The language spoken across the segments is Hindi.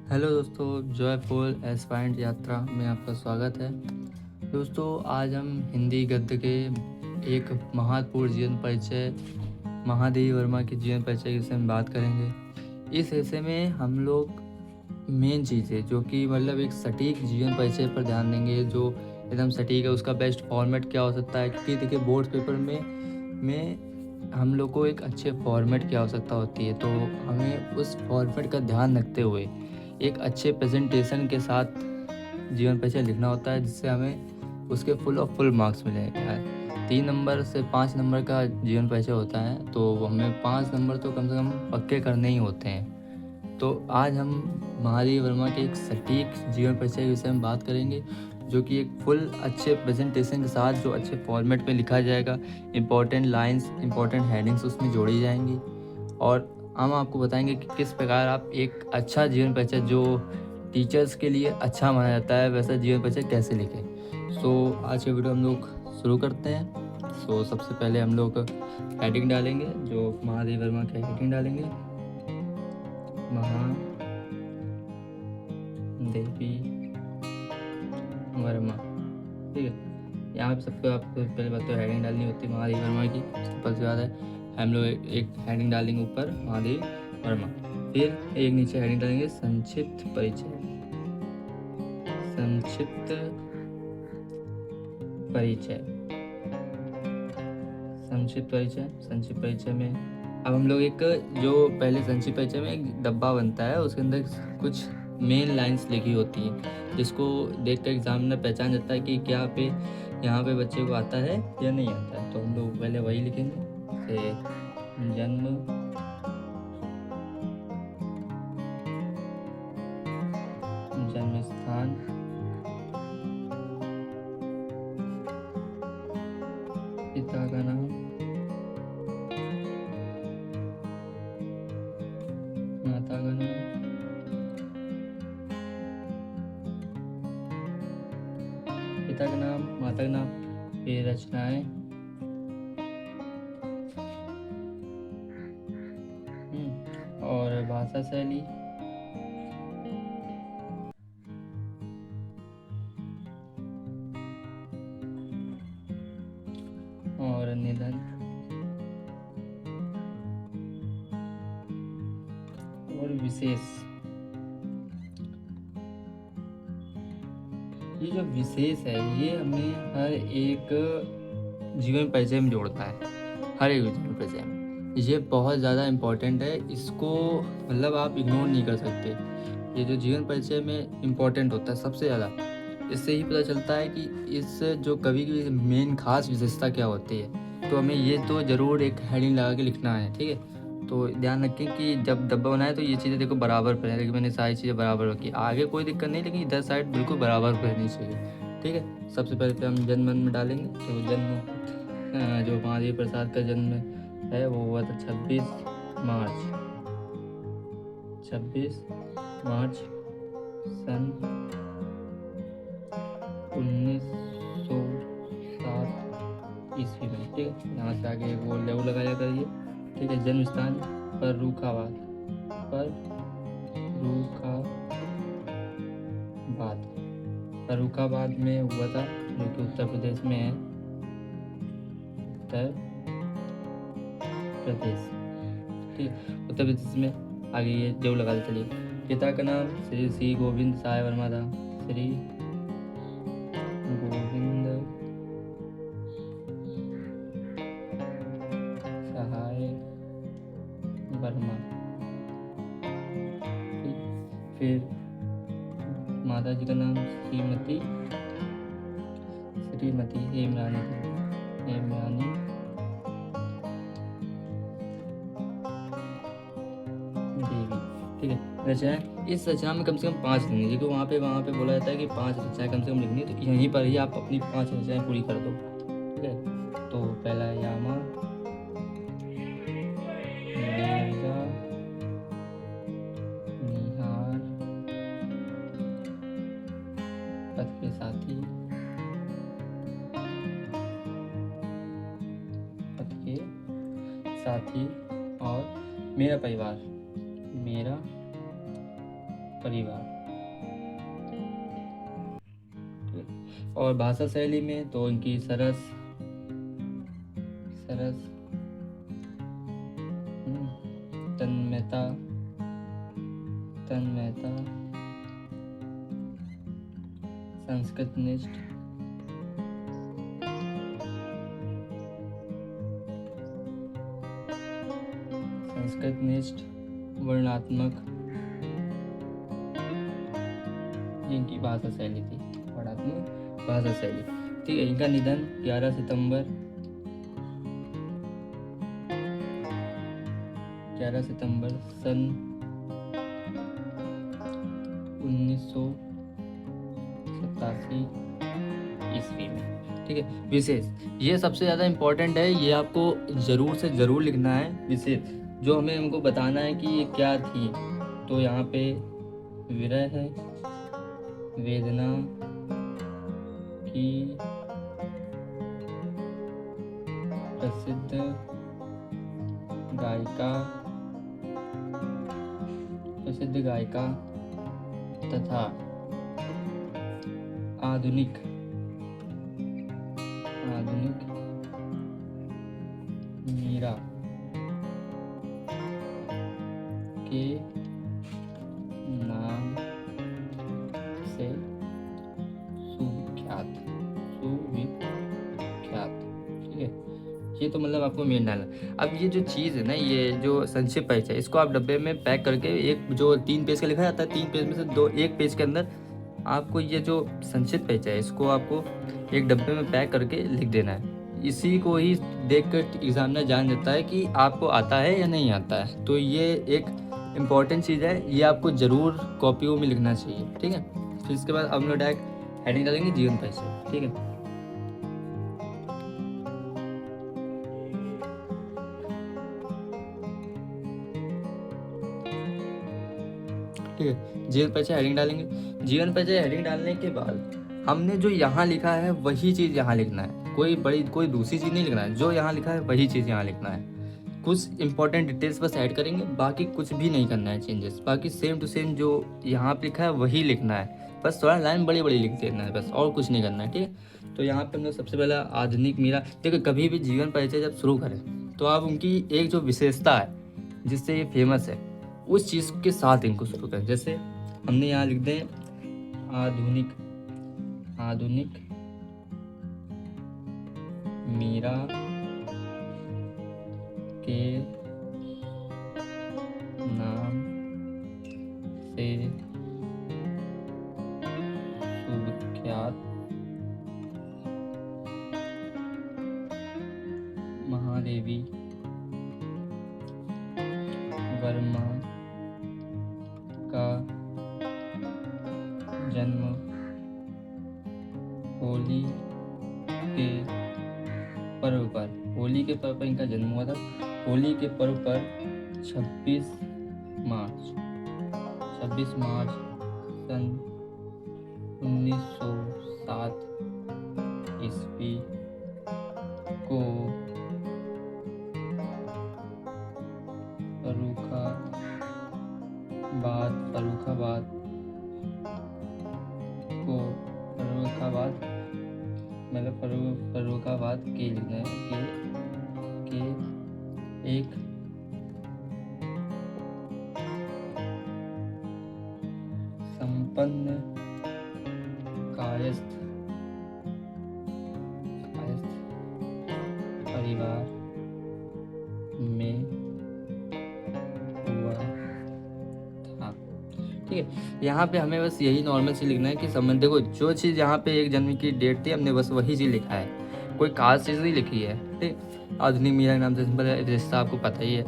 हेलो दोस्तों, जॉयफुल एस्पायरेंट यात्रा में आपका स्वागत है। दोस्तों, आज हम हिंदी गद्य के एक महत्वपूर्ण जीवन परिचय महादेवी वर्मा के जीवन परिचय के विषय में बात करेंगे। इस हिस्से में हम लोग मेन चीज़ें जो कि मतलब एक सटीक जीवन परिचय पर ध्यान देंगे, जो एकदम सटीक है। उसका बेस्ट फॉर्मेट क्या हो सकता है, क्योंकि देखिए बोर्ड पेपर में हम लोग को एक अच्छे फॉर्मेट की आवश्यकता होती है, तो हमें उस फॉर्मेट का ध्यान रखते हुए एक अच्छे प्रेजेंटेशन के साथ जीवन परिचय लिखना होता है, जिससे हमें उसके फुल मार्क्स मिलेंगे। 3 नंबर से 5 नंबर का जीवन परिचय होता है, तो हमें 5 नंबर तो कम से कम पक्के करने ही होते हैं। तो आज हम महादेवी वर्मा के एक सटीक जीवन परिचय के विषय में बात करेंगे, जो कि एक फुल अच्छे प्रेजेंटेशन के साथ जो अच्छे फॉर्मेट में लिखा जाएगा। इंपॉर्टेंट लाइंस, इंपॉर्टेंट हेडिंग्स उसमें जोड़ी जाएंगी, और हम आपको बताएंगे कि किस प्रकार आप एक अच्छा जीवन परिचय, जो टीचर्स के लिए अच्छा माना जाता है, वैसा जीवन परिचय कैसे लिखें। आज के वीडियो हम लोग शुरू करते हैं। सबसे पहले हम लोग हेडिंग डालेंगे, जो महादेवी वर्मा की हेडिंग डालेंगे, महादेवी वर्मा। ठीक है, यहाँ पे सबको आपको पहले बात तो हेडिंग डालनी होती है महादेवी वर्मा की, सिंपल सी बात है। हम लोग एक हेडिंग डालेंगे ऊपर महादेवी वर्मा, फिर एक नीचे हेडिंग डालेंगे संक्षिप्त परिचय। संक्षिप्त परिचय, संक्षिप्त परिचय, संक्षिप्त परिचय में अब हम लोग एक, जो पहले संक्षिप्त परिचय में एक डब्बा बनता है, उसके अंदर कुछ मेन लाइंस लिखी होती हैं, जिसको देखकर एग्जामिनर पहचान जाता है कि क्या पे यहाँ पे बच्चे को आता है या नहीं आता है। तो हम लोग पहले वही लिखेंगे, जैसे जन्म जन्म स्थान, पिता का नाम, माता का नाम, पिता का नाम, माता का नाम, फिर रचनाएं, और भाषा शैली, और निधन, और विशेष। ये जो विशेष है, ये हमें हर एक जीवन परिचय में जोड़ता है, हर एक जीवन परिचय में। ये बहुत ज़्यादा इम्पोर्टेंट है, इसको मतलब आप इग्नोर नहीं कर सकते। ये जो जीवन परिचय में इम्पोर्टेंट होता है सबसे ज़्यादा, इससे ही पता चलता है कि इस जो कवि की मेन खास विशेषता क्या होती है। तो हमें ये तो ज़रूर एक हेडिंग लगा के लिखना है, ठीक है। तो ध्यान रखें कि जब डब्बा बनाए तो ये चीज़ें देखो बराबर पर है, लेकिन मैंने सारी चीज़ें बराबर रखी। आगे कोई दिक्कत नहीं, लेकिन इधर साइड बिल्कुल बराबर पर रहनी चाहिए, ठीक है। सबसे पहले तो हम जन्म में डालेंगे, तो जन्म जो महादेवी प्रसाद का जन्म है वो हुआ था 26 मार्च सन 1907 ईस्वी में, ठीक है। यहाँ से आगे वो लेव लगाया करिए, ठीक है। जन्म स्थान फर्रुखाबाद, फर्रुखाबाद में हुआ था, जो कि उत्तर प्रदेश में है, उत्तर प्रदेश, ठीक है। उत्तर प्रदेश में आगे ये जो लगा दे चलिए। पिता का नाम श्री गोविंद सहाय वर्मा था, श्री गोविंद सहाय वर्मा, ठीक। फिर माता जी का नाम श्रीमती हेमरानी थी, हेमरानी देवी, ठीक है। रचना, इस रचना में कम से कम 5 लिखनी, देखो वहाँ पे बोला जाता है कि 5 रचनाएं कम से कम लिखनी है, तो यहीं पर ही आप अपनी 5 रचनाएं पूरी कर दो, ठीक है। तो पहला है यामा, नीरजा, निहार, पथ के साथी, और मेरा परिवार, मेरा परिवार। और भाषा शैली में तो इनकी सरस, तन्मयता, संस्कृतनिष्ठ, वर्णात्मक, इनकी भाषा शैली थी, वर्णात्मक भाषा शैली। ठीक है। इनका निधन 11 सितंबर 11 सितंबर सन 1987 ईस्वी में। ठीक है। विशेष, ये सबसे ज़्यादा इम्पोर्टेंट है, ये आपको ज़रूर से ज़रूर लिखना है। विशेष जो हमें हमको बताना है कि ये क्या थी, तो यहाँ पे विरह, वेदना की प्रसिद्ध गायिका तथा आधुनिक मीरा के नाम से सुविख्यात। ठीक है। ये तो मतलब आपको मेन डालना। अब ये जो चीज़ है ना, ये जो संक्षिप्त परिचय, इसको आप डब्बे में पैक करके, एक जो 3 पेज का लिखा जाता है, 3 पेज में से एक पेज के अंदर आपको ये जो संक्षिप्त परिचय है, इसको आपको एक डब्बे में पैक करके लिख देना है। इसी को ही देख कर एग्जामिनर जान देता है कि आपको आता है या नहीं आता है। तो ये एक इम्पॉर्टेंट चीज़ है, ये आपको ज़रूर कॉपियों में लिखना चाहिए। ठीक है। फिर इसके बाद हम लोग डायरेक्ट हेडिंग डालेंगे जीवन परिचय। ठीक है। ठीक है। जीवन परिचय हेडिंग डालेंगे। जीवन परिचय हेडिंग डालने के बाद हमने जो यहाँ लिखा है वही चीज़ यहाँ लिखना है। कोई दूसरी चीज़ नहीं लिखना है, जो यहाँ लिखा है वही चीज़ यहाँ लिखना है। कुछ इंपॉर्टेंट डिटेल्स बस ऐड करेंगे, बाकी कुछ भी नहीं करना है चेंजेस। बाकी सेम टू सेम जो यहाँ पे लिखा है वही लिखना है, बस थोड़ा लाइन बड़ी बड़ी लिख देना है बस, और कुछ नहीं करना है। ठीक है। तो यहाँ पे हम लोग सबसे पहला आधुनिक मीरा। देखो, कभी भी जीवन परिचय जब शुरू करें तो आप उनकी एक जो विशेषता है जिससे ये फेमस है, उस चीज़ के साथ इनको शुरू करें। जैसे हमने यहाँ लिख दें आधुनिक मीरा के नाम से सुविख्यात महादेवी वर्मा का जन्म होली के पर्व पर इनका जन्म हुआ था। होली के पर्व पर 26 मार्च सन 1907 ईस्वी को फर्रुखाबाद के एक संपन्न कायस्थ परिवार में हुआ था। ठीक है। यहाँ पे हमें बस यही नॉर्मल चीज़ लिखना है कि संबंध। देखो, जो चीज़ यहाँ पे एक जन्म की डेट थी, हमने बस वही चीज़ लिखा है, कोई खास चीज़ नहीं लिखी है। ठीक। आधुनिक मीरा के नाम से सिंपल है, रिश्ता आपको पता ही है।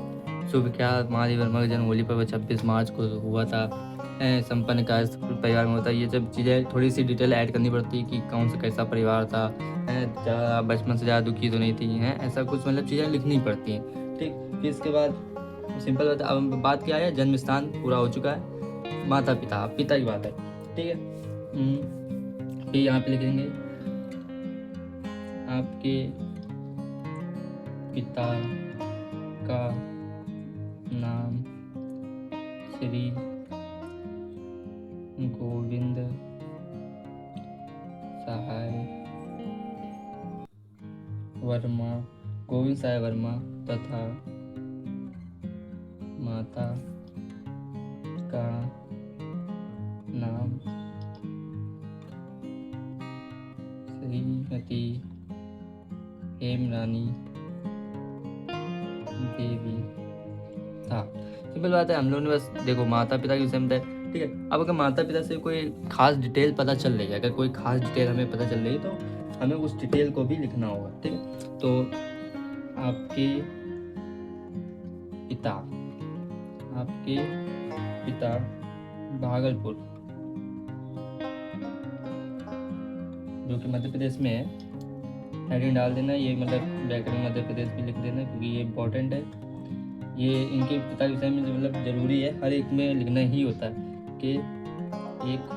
सुविख्यात महादेवी वर्मा का जन्म होली पर 26 मार्च को हुआ था। संपन्न कायस्थ परिवार में होता है। ये सब चीज़ें थोड़ी सी डिटेल ऐड करनी पड़ती है कि कौन सा कैसा परिवार था, ज़्यादा बचपन से ज़्यादा दुखी तो नहीं थी, हैं, ऐसा कुछ मतलब चीज़ें लिखनी पड़ती हैं। ठीक। फिर इसके बाद सिंपल बात क्या है, जन्म स्थान पूरा हो चुका है, माता पिता की बात है। ठीक है। फिर यहाँ पे लिखेंगे आपके पिता का नाम श्री गोविंद सहाय वर्मा, गोविंद सहाय वर्मा तथा माता का नाम श्रीमती हेमरानी देवी था। सिंपल बात है, हम लोगों ने बस देखो माता पिता के विषय में बताया, ठीक है। अब अगर माता पिता से कोई खास डिटेल पता चल रही है, अगर कोई खास डिटेल हमें पता चल रही है तो हमें उस डिटेल को भी लिखना होगा, ठीक है। तो आपके पिता, आपके पिता भागलपुर, जो कि मध्य प्रदेश में है, हेडिंग डाल देना, ये मतलब व्याकरण मध्य प्रदेश भी लिख देना क्योंकि ये इम्पोर्टेंट है। ये इनके पिता के विषय में मतलब ज़रूरी है, हर एक में लिखना ही होता है कि एक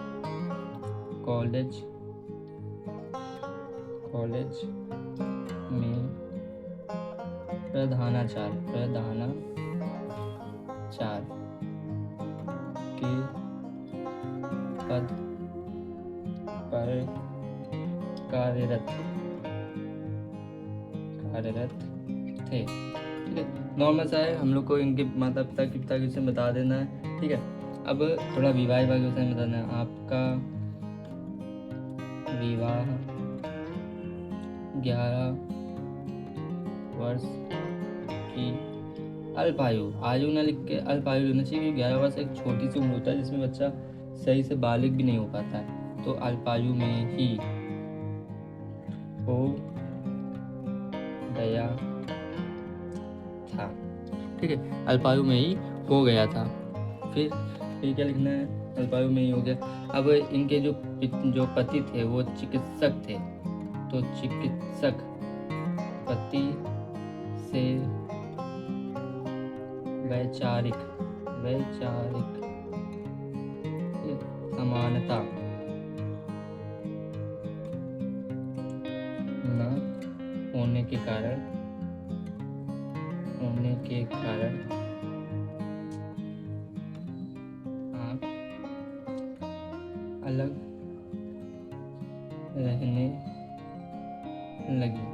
कॉलेज में प्रधानाचार्य के पद पर कार्यरत थे, ठीक है। नॉर्मल सा है, हम लोग को इनके माता पिता के पिता के विषय में बता देना है, ठीक है। अब थोड़ा विवाह के विषय में बताना है। आपका विवाह 11 वर्ष की अल्पायु, आयु ना लिख के अल्पायु लिखना चाहिए क्योंकि 11 वर्ष एक छोटी सी उम्र होता है जिसमें बच्चा सही से बालिग भी नहीं हो पाता है, तो अल्पायु में ही हो गया था, ठीक है। अल्पायु में ही हो गया था। फिर क्या लिखना है, अल्पायु में ही हो गया। अब इनके जो पति थे वो चिकित्सक थे, तो चिकित्सक पति से वैचारिक समानता न होने के कारण आप अलग रहने लगी,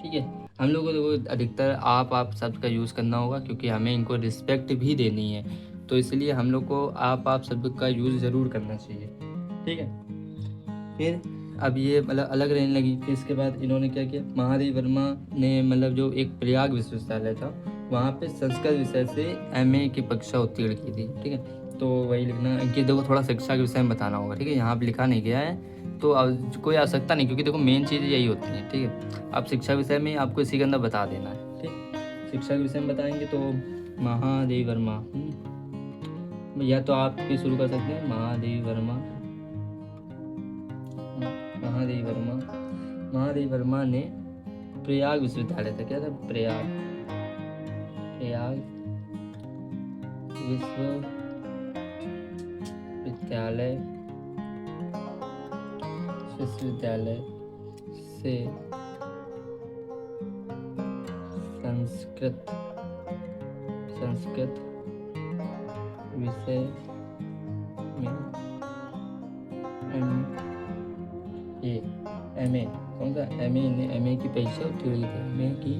ठीक है। हम लोगों को अधिकतर आप शब्द का यूज़ करना होगा क्योंकि हमें इनको रिस्पेक्ट भी देनी है, तो इसलिए हम लोग को आप शब्द का यूज़ ज़रूर करना चाहिए, ठीक है। फिर अब ये मतलब अलग रहने लगी। फिर इसके बाद इन्होंने क्या किया, महादेवी वर्मा ने मतलब जो एक प्रयाग विश्वविद्यालय था वहाँ पे संस्कृत विषय से MA की परीक्षा उत्तीर्ण की थी, ठीक है। तो वही लिखना, इनकी देखो थोड़ा शिक्षा के विषय में बताना होगा, ठीक है। यहाँ पे लिखा नहीं गया है तो कोई आवश्यकता नहीं क्योंकि देखो मेन चीज़ यही होती है, ठीक है। अब शिक्षा विषय में आपको इसी के अंदर बता देना है, ठीक। शिक्षा के विषय में बताएंगे तो महादेवी वर्मा, या तो आप भी शुरू कर सकते हैं। महादेवी वर्मा ने प्रयाग विश्वविद्यालय था, क्या था, प्रयाग विश्वविद्यालय से संस्कृत विषय में MA कौन सा MA की परीक्षा उत्तीर्ण की, MA की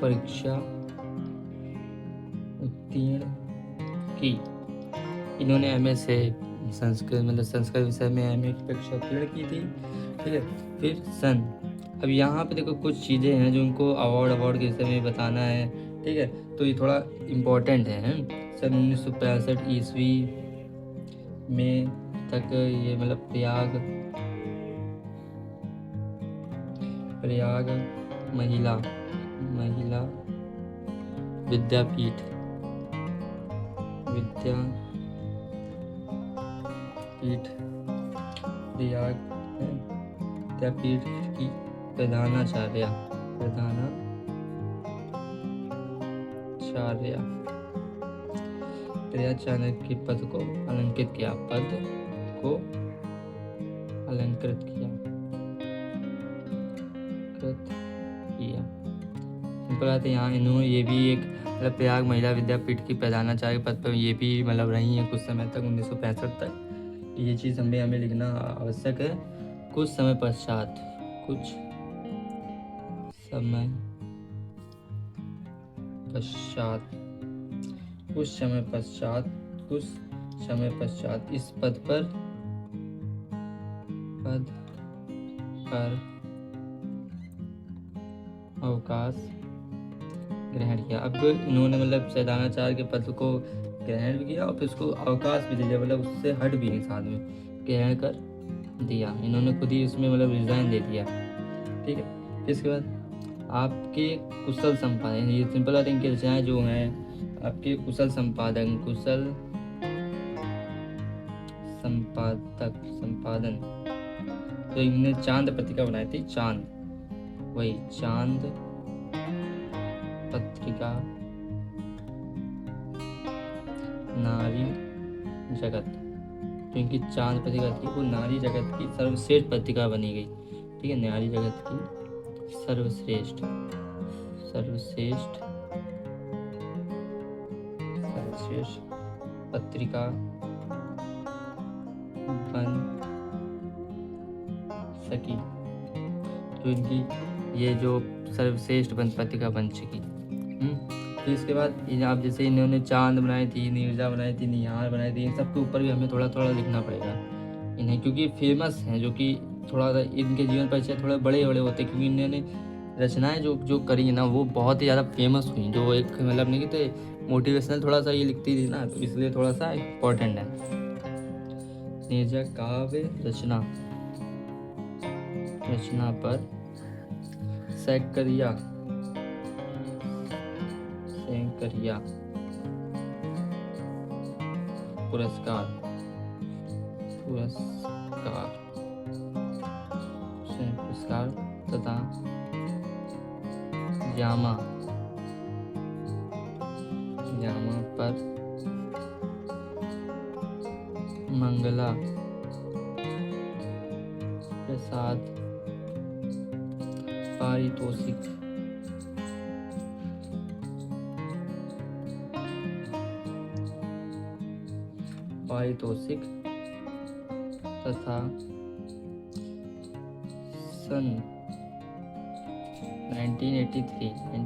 परीक्षा उत्तीर्ण की। इन्होंने MA से संस्कृत विषय में MA की परीक्षा उत्तीर्ण की थी, ठीक है। फिर सन, अब यहाँ पे देखो कुछ चीज़ें हैं जो उनको अवार्ड के विषय में बताना है, ठीक है। तो ये थोड़ा इम्पोर्टेंट है। सन 1965 ईस्वी में तक ये मतलब प्रयाग महिला विद्यापीठ की प्रधानाचार्य के पद को अलंकृत किया। सिंपल बात है, यहाँ इन्होंने ये भी एक मतलब प्रयाग महिला विद्यापीठ की प्रधानाचार्य पद पर ये भी मतलब रही हैं कुछ समय तक, 1965 तक। ये चीज़ हमें लिखना आवश्यक है। कुछ समय पश्चात, कुछ समय पश्चात, कुछ समय पश्चात, कुछ समय पश्चात इस पद पर अवकाश ग्रहण किया। अब इन्होंने मतलब प्रधानाचार्य के पद को ग्रहण भी किया और फिर उसको अवकाश भी दे दिया, मतलब उससे हट भी नहीं, साथ में ग्रहण कर दिया। इन्होंने खुद ही उसमें मतलब रिजाइन दे दिया। ठीक है। इसके बाद आपके कुशल संपादन, ये सिंपल बात, इनकी रचनाएं जो हैं आपके कुशल संपादन, कुशल संपादन, तो इन्होंने चांद पत्रिका बनाई थी, चांद, वही चांद पत्रिका, नारी जगत, तो इनकी चांद पत्रिका थी वो नारी जगत की सर्वश्रेष्ठ पत्रिका बनी गई। ठीक है, नारी जगत की सर्वश्रेष्ठ पत्रिका बन सकी। तो इनकी ये जो सर्वश्रेष्ठ पत्रिका बन चुकी। तो इसके बाद आप जैसे इन्होंने चांद बनाई थी, नीरजा बनाई थी, निहार बनाई थी, इन सब के ऊपर भी हमें थोड़ा थोड़ा लिखना पड़ेगा इन्हें, क्योंकि फेमस हैं, जो कि थोड़ा सा इनके जीवन परिचय थोड़े बड़े बड़े होते हैं, क्योंकि इन्होंने रचनाएं जो करी ना वो बहुत ही ज़्यादा फेमस हुई। जो एक मतलब नहीं कहते मोटिवेशनल थोड़ा सा ये लिखती थी ना, तो इसलिए थोड़ा सा इम्पोर्टेंट है। नीरजा काव्य रचना पर सैकरिया पुरस्कार तथा जामा पर मंगला प्रसाद पारितोषिक तथा सन 1983 में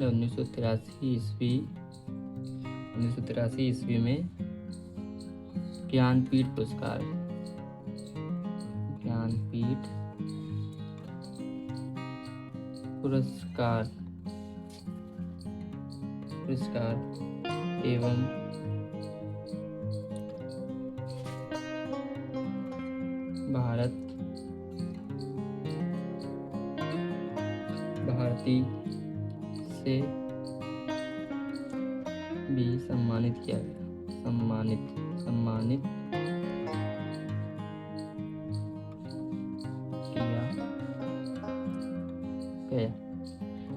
1983 ईस्वी में ज्ञानपीठ पुरस्कार एवं भारती से भी सम्मानित किया गया।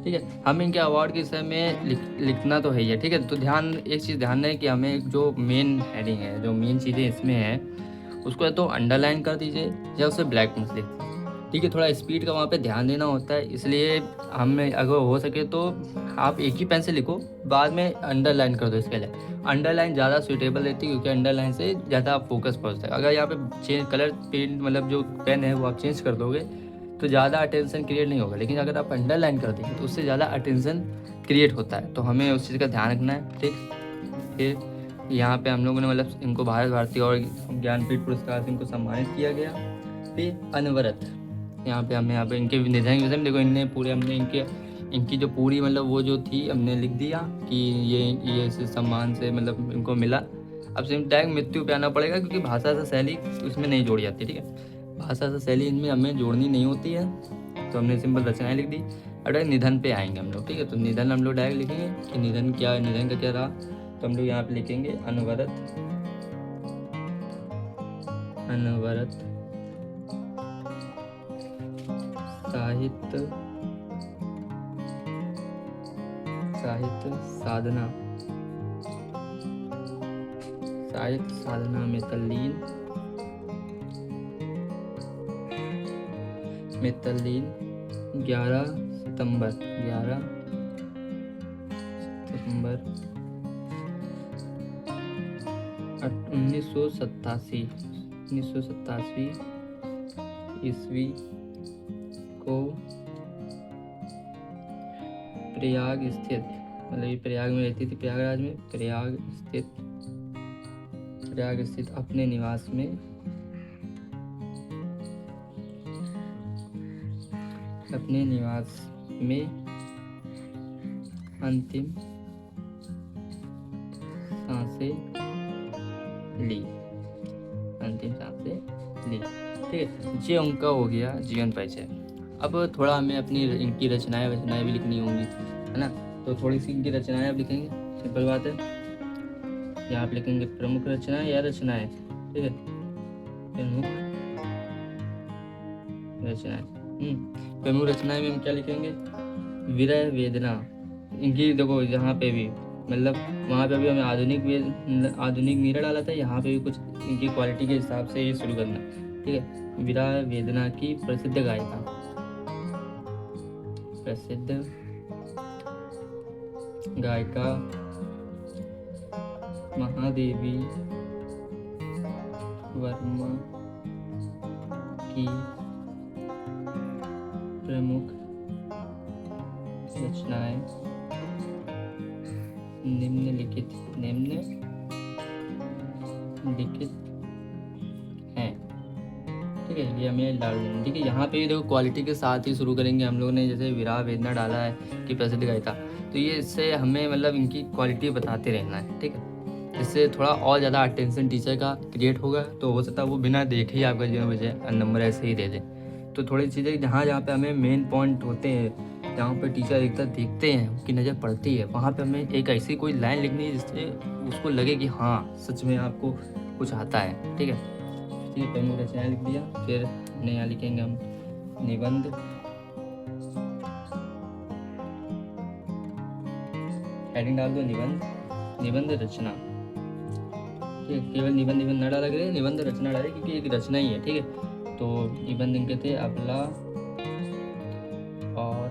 ठीक है, हम इनके अवार्ड के विषय में लिखना तो है ही है। ठीक है, तो एक चीज़ ध्यान रहे कि हमें जो मेन हेडिंग है, जो मेन चीज़ें इसमें है, उसको या तो अंडरलाइन कर दीजिए या उसे ब्लैक में लिख। ठीक है, थोड़ा स्पीड का वहाँ पे ध्यान देना होता है, इसलिए हमें अगर हो सके तो आप एक ही पेन से लिखो, बाद में अंडरलाइन कर दो। इसके लिए अंडरलाइन ज़्यादा सूटेबल रहती है, क्योंकि अंडरलाइन से ज़्यादा फोकस पहुँचता है। अगर यहाँ पे कलर पेन मतलब जो पेन है वो आप चेंज कर दोगे तो ज़्यादा अटेंशन क्रिएट नहीं होगा, लेकिन अगर आप अंडरलाइन कर देंगे तो उससे ज़्यादा अटेंशन क्रिएट होता है। तो हमें उस चीज़ का ध्यान रखना है। ठीक, फिर यहाँ पे हम लोगों ने मतलब इनको भारतीय और ज्ञानपीठ पुरस्कार से इनको सम्मानित किया गया। फिर अनवरत, यहाँ पे इनके निधन के विषय में देखो, हमने इनकी जो पूरी मतलब वो जो थी हमने लिख दिया कि ये इस सम्मान से मतलब इनको मिला। अब सिर्फ डायरेक्ट मृत्यु पे आना पड़ेगा, क्योंकि भाषा से शैली उसमें नहीं जोड़ी जाती। ठीक है, भाषा से शैली इनमें हमें जोड़नी नहीं होती है, तो हमने सिंपल रचनाएं लिख दी। अब डायरेक्ट निधन पे आएंगे हम लोग। ठीक है, तो निधन हम लोग डायरेक्ट लिखेंगे कि निधन का क्या रहा, तो हम लोग यहाँ पे लिखेंगे अनवरत साहित्य साधना में तल्लीन 11 सितंबर नवंबर 1987 ईस्वी को प्रयाग स्थित, मतलब ये प्रयाग में रहती थी, प्रयागराज में, प्रयाग स्थित अपने निवास में अंतिम सांसें ली। ठीक है, ये उनका हो गया जीवन परिचय। अब थोड़ा हमें अपनी इनकी रचनाएं भी लिखनी होंगी, है ना। तो थोड़ी सी इनकी रचनाएं आप लिखेंगे, सिंपल बात है। यहाँ आप लिखेंगे प्रमुख रचनाएं या रचनाएं, ठीक है, प्रमुख रचनाएं। प्रमुख रचनाएं में हम क्या लिखेंगे? विरह वेदना। इनकी देखो यहाँ पे भी, मतलब वहाँ पे भी हमें आधुनिक मीरा डाला था, यहाँ पे भी कुछ इनकी क्वालिटी के हिसाब से ये शुरू करना, ठीक है। विरह वेदना की प्रसिद्ध गायिका महादेवी वर्मा की प्रमुख रचनाएं निम्नलिखित हैं, ठीक है। ये हमें डाल देना, ठीक है। यहाँ पे देखो क्वालिटी के साथ ही शुरू करेंगे हम लोग ने, जैसे विरह वेदना डाला है कि प्रसिद्ध गायिका, तो ये इससे हमें मतलब इनकी क्वालिटी बताते रहना है, ठीक है। इससे थोड़ा और ज़्यादा अटेंशन टीचर का क्रिएट होगा, तो हो सकता है वो बिना देखे ही आपका जीवन परिचय नंबर ऐसे ही दे दे। तो थोड़ी चीज़ें जहाँ पे हमें मेन पॉइंट होते हैं, जहाँ पे टीचर एक तरह देखते हैं, उनकी नज़र पड़ती है, वहाँ पे हमें एक ऐसी कोई लाइन लिखनी है जिससे उसको लगे कि हाँ सच में आपको कुछ आता है, ठीक है। ठीक है, प्रमुख रचनाएं लिख दिया। फिर हमने यहाँ लिखेंगे हम निबंध, हेडिंग डाल दो निबंध रचना, ठीक है। केवल निबंध ना डाला करें, निबंध रचना डाले, क्योंकि एक रचना ही है, ठीक है। तो निबंध इनके थे अबला और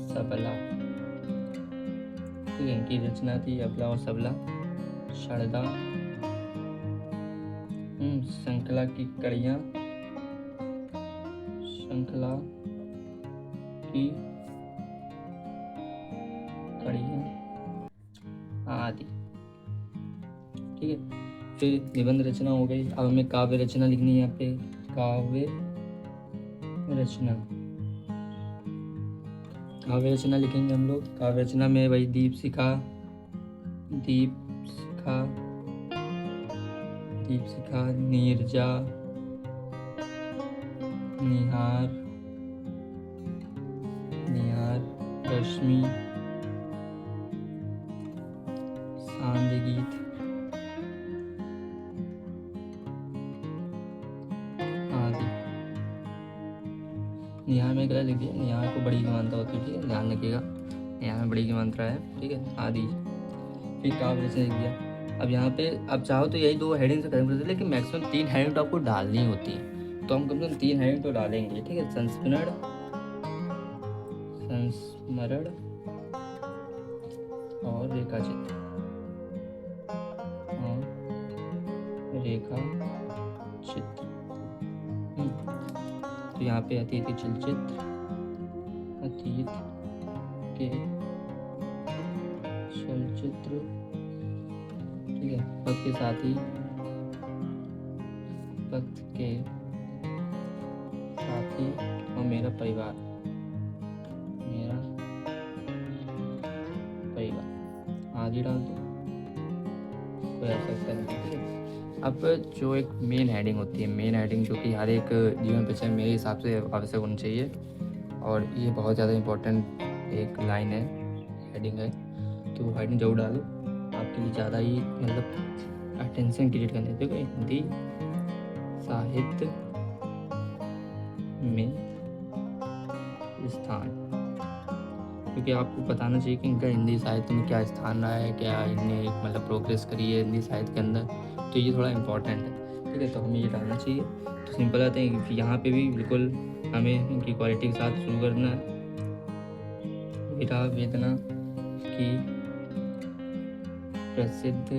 सबला, ठीक है। इनकी रचना थी अबला और सबला। शारदा, श्रृंखला की कड़ियाँ, आदि, ठीक है। फिर निबंध रचना हो गई। अब हमें काव्य रचना लिखनी है। यहाँ पे काव्य रचना लिखेंगे हम लोग। काव्य रचना में भाई दीपशिखा, नीरजा, निहार, रश्मि, सांध्य गीत आदि। निहार में गलत लिख दिया, निहार को बड़ी की मात्रा होती है, ठीक है, ध्यान रखिएगा, यहाँ में बड़ी की मात्रा है, ठीक है, आदि। फिर काव्य रचना लिख दिया। अब यहाँ पे अब चाहो तो यही 2 हेडिंग से खत्म कर सकते, लेकिन मैक्सिमम 3 हेडिंग तो आपको डालनी होती है, तो हम कम से कम 3 हेडिंग तो डालेंगे, ठीक है। संस्मरण और रेखा चित्र, तो यहाँ पे अतीत के चलचित्र, अतीत के चलचित्र, ठीक है। पथ के साथी और मेरा परिवार आदि डाल दो, कोई आ सकता है, ठीक है। अब जो एक मेन हेडिंग होती है, मेन हेडिंग जो कि हर एक जीवन परिचय मेरे हिसाब से आवश्यक होनी चाहिए, और ये बहुत ज़्यादा इम्पोर्टेंट एक लाइन है, हेडिंग है, तो हेडिंग जरूर डालो, आपके लिए ज़्यादा ही मतलब अटेंशन क्रिएट करने। देखो हिंदी साहित्य में स्थान, क्योंकि आपको बताना चाहिए कि इनका हिंदी साहित्य में क्या स्थान रहा है, क्या इनने मतलब प्रोग्रेस करी है हिंदी साहित्य के अंदर, तो ये थोड़ा इम्पोर्टेंट है, ठीक है। तो हमें ये डालना चाहिए। तो सिंपल आते हैं कि यहाँ पे भी बिल्कुल हमें इनकी क्वालिटी के साथ शुरू करना है। विरह वेदना की प्रसिद्ध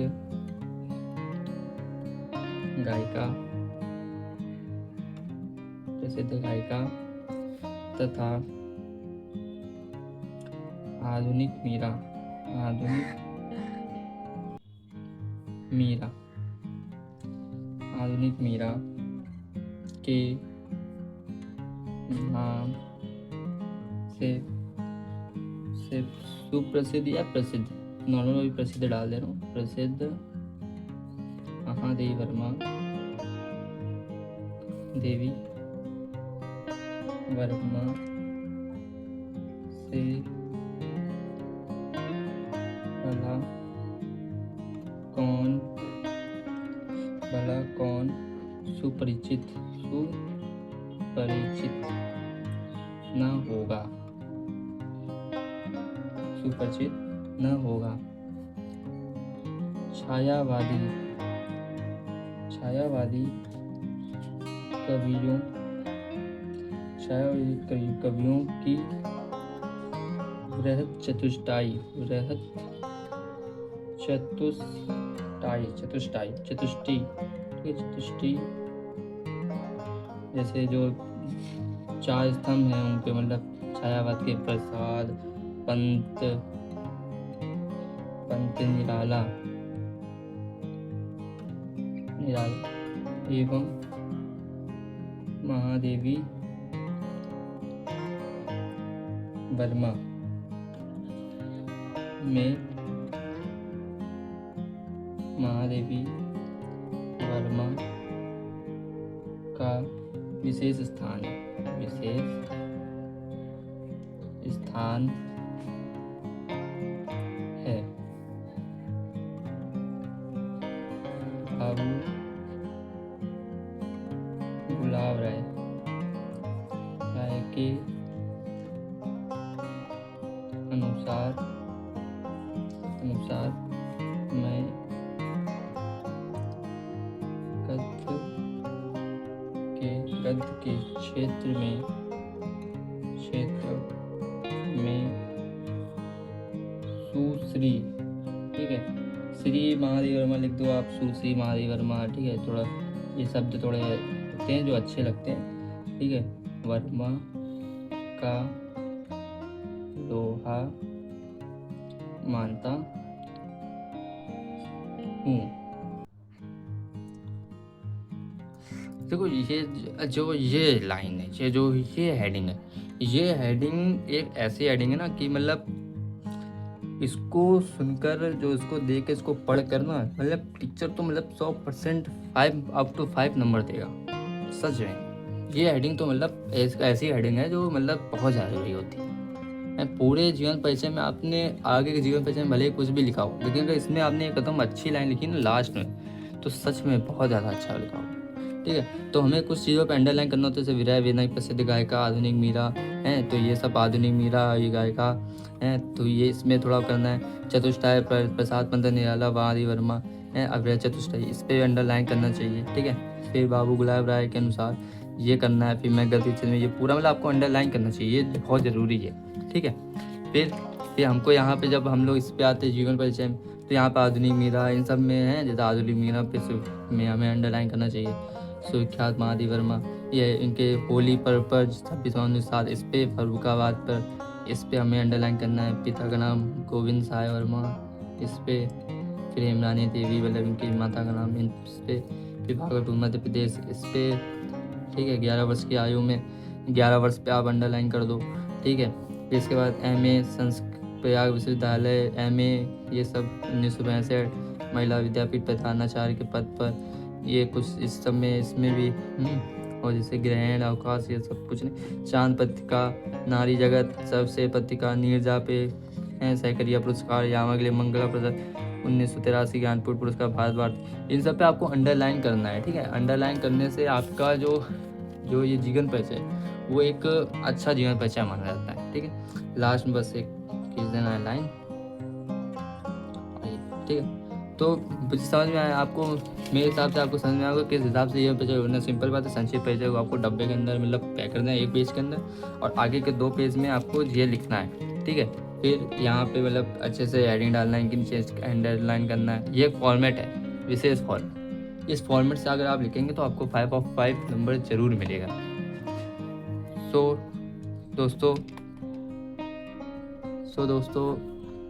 गायिका तथा आधुनिक मीरा के नाम से सुप्रसिद्ध या प्रसिद्ध, नॉर्मल भी प्रसिद्ध डाल दे रहा हूँ, प्रसिद्ध महादेवी वर्मा से भला कौन सुपरिचित न होगा। छायावादी कवियों की बृहत चतुष्टाई, जैसे जो 4 स्तंभ हैं उनके, मतलब छायावाद के प्रसाद, पंत निराला एवं महादेवी वर्मा में का विशेष स्थान है। बाबू गुलाब राय के अनुसार मैं गद्य के क्षेत्र में सुश्री, ठीक है, श्री महादेवी वर्मा लिख दो आप, सुश्री महादेवी वर्मा, ठीक है। थोड़ा ये शब्द थोड़े होते हैं जो अच्छे लगते हैं, ठीक है। वर्मा का लोहा मानता हूँ। देखो ये लाइन है, ये हेडिंग है, ये हेडिंग एक ऐसी हेडिंग है ना कि मतलब इसको सुनकर, जो इसको देख के, इसको पढ़ कर ना, मतलब टीचर तो मतलब 100% 5 नंबर देगा, सच में। ये हेडिंग तो मतलब ऐसी हेडिंग है जो मतलब बहुत ज़रूरी होती है। पूरे जीवन परिचय में आपने, आगे के जीवन परिचय में भले कुछ भी लिखा हो, लेकिन अगर इसमें आपने एकदम अच्छी लाइन लिखी ना लास्ट में, तो सच में बहुत ज़्यादा अच्छा लिखा हो, ठीक है। तो हमें कुछ चीज़ों पे अंडरलाइन करना होता है, जैसे विरह वेदना की प्रसिद्ध गायिका आधुनिक मीरा है, तो ये सब आधुनिक मीरा ये गायिका है, तो ये इसमें थोड़ा करना है। चतुष्टाय प्रसाद पंत निराला महादेवी वर्मा है, अभ्रय चतुष्टाई, इस पर अंडरलाइन करना चाहिए, ठीक है। फिर बाबू गुलाब राय के अनुसार ये करना है। फिर मैं गलती में ये पूरा मतलब आपको अंडरलाइन करना चाहिए, ये बहुत ज़रूरी है, ठीक है। फिर हमको यहाँ पे जब हम लोग इस पे आते हैं जीवन परिचय में, तो यहाँ पे आधुनिक मीरा इन सब में है, जैसे आधुनिक मीरा पे में हमें अंडरलाइन करना चाहिए। सुविख्यात महादेवी वर्मा, ये इनके होली पर्व पर 26/7, इस पे फर्रुखाबाद पर, इस पे हमें अंडरलाइन करना है। पिता का नाम गोविंद साय वर्मा, इस पे। फिर हेमरानी देवी मतलब इनकी माता का नाम, इस पे। फिर भागलपुर मध्य प्रदेश, इस पे, ठीक है। 11 वर्ष की आयु में 11 वर्ष पे आप अंडरलाइन कर दो, ठीक है। फिर इसके बाद MA प्रयाग विश्वविद्यालय, MA ये सब 1962, महिला विद्यापीठ प्रधानाचार्य के पद पर, ये कुछ इस सब में, इसमें भी और जैसे ग्रहण अवकाश ये सब कुछ नहीं। चांद पत्रिका, नारी जगत, सबसे पत्रिका, नीरजा पे हैं, सहकरिया पुरस्कार, यामागले मंगला प्रसाद 1983, ज्ञानपुर पुरस्कार, भारत, इन सब पे आपको अंडरलाइन करना है, ठीक है। अंडरलाइन करने से आपका जो ये जीवन परिचय वो एक अच्छा जीवन परिचय माना जाता है, ठीक है। लास्ट में बस एक खींच देना है लाइन, ठीक है। तो समझ में आया आपको, मेरे हिसाब से आपको समझ में आएगा किस हिसाब से ये परिचय होना। सिंपल बात है, संक्षिप्त परिचय को आपको डब्बे के अंदर मतलब पैक कर देना 1 पेज के अंदर, और आगे के 2 पेज में आपको ये लिखना है, ठीक है। फिर यहाँ पे मतलब अच्छे से हेडिंग डालना है, इनके नीचे अंडरलाइन करना है। ये फॉर्मेट है, विशेष फॉर्मेट। इस फॉर्मेट से अगर आप लिखेंगे तो आपको 5/5 नंबर ज़रूर मिलेगा। दोस्तों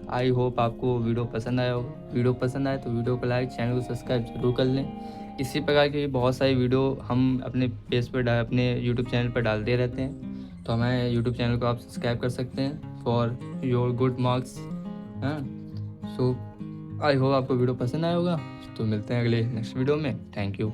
आई होप आपको वीडियो पसंद आया होगा। वीडियो पसंद आए तो वीडियो को लाइक, चैनल को सब्सक्राइब जरूर कर लें। इसी प्रकार की बहुत सारी वीडियो हम अपने पेज पर अपने यूट्यूब चैनल पर डालते रहते हैं, तो हमारे यूट्यूब चैनल को आप सब्सक्राइब कर सकते हैं फॉर योर गुड मार्क्स। हाँ, आई होप आपको वीडियो पसंद आया होगा। तो मिलते हैं अगले नेक्स्ट वीडियो में। Thank you.